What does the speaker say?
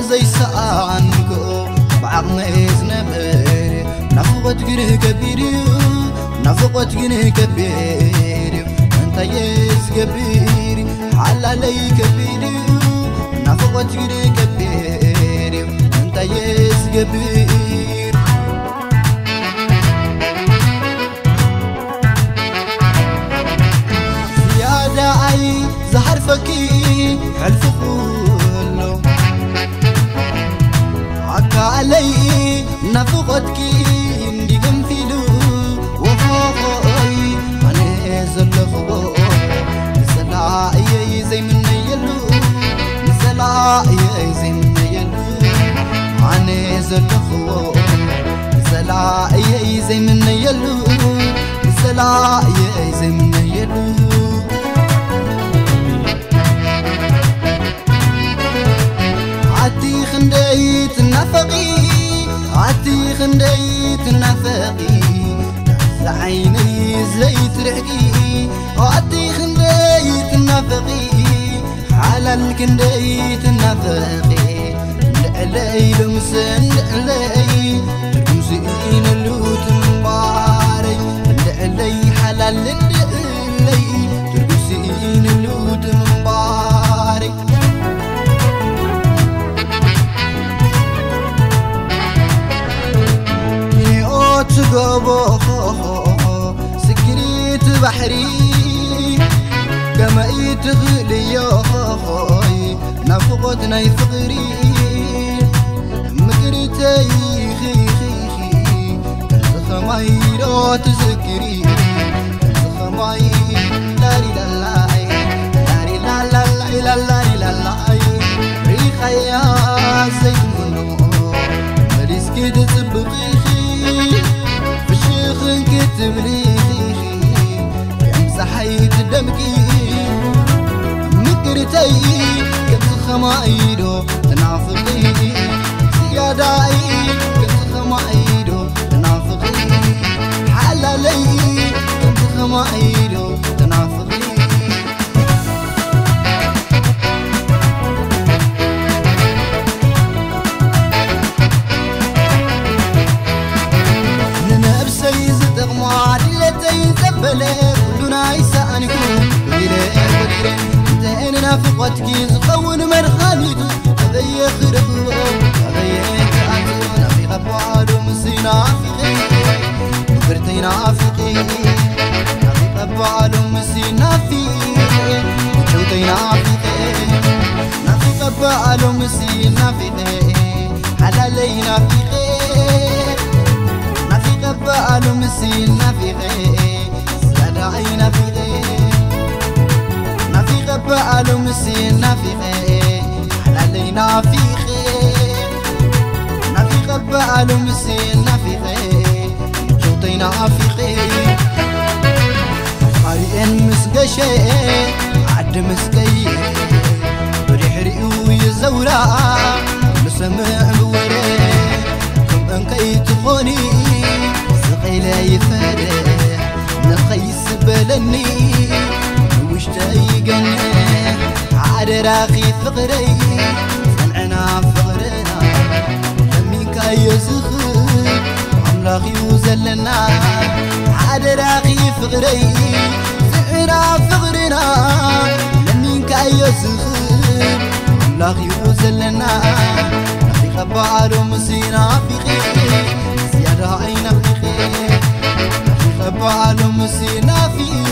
زي سانكو بعقمي زنبر نفقت جنه كبير نفقت جنه كبير انت يز كبير حلالي كبير نفقت جنه كبير انت يز كبير يا داعي زهر فكي حلف كله عكا علي نفقتك اندي قنفلو وفاقي انا زلخو نسلاعي زي من يلو نسلاعي زي من يلو انا زلخو نسلاعي زي من يلو نسلاعي زي من يلو عتي خنديت نفقي عتي خنديت نفقي عيني زيت رقي عتي خنديت نفقي على الكنديت نفقي لعلي لمسن لعلي ترمزين اللوت مباري لعلي حلال لعلي ترمزين اللوت مباري تقبو سكريت بحري كما يتغلي نفقتنا يفقري مقرتي خي كالخمايرو تذكري كالخماي لاري لالاي لاري لالاي لاري لالاي ريخا يا زيت منو مريسكي تزبقي كتبلي يمسحيت دمكي مكرتي كنت خمايدو تنافقي زياداي كنت خمايدو تنافقي حلالي كنت خمايدو تنافقي كلنا يسأنكم وديري انت نافقتك زقون مرخانيتو هذي خرقو هذي تعتون في غبوالو مسينا فيقي مفرتينا فيقي في غبوالو مسينا فيقي وشوتينا فيقي نافي غبوالو مسينا فيقي حلالينا فيقي نافي غبوالو مسينا فيقي عينا في غير نافي غبالو مسين نافي غير حلالينا في خير نافي غبالو مسين نافي غير جوطينا في خير قارئين مسقشي عد مسقي بريح رئيو يزورا مسمع بوري كم انكي تخوني سقيلة يفرح نقيس بلني وشتاي قني عدراخي فقري صنعنا فقرنا لمين كايزخ عملاخي وزلنا عدراخي فقري صنعنا فقرنا لمين كايزخ عملاخي وزلنا نخي خبالو مسينا في خير زيادة عينا في خير بعلو مسينا فيه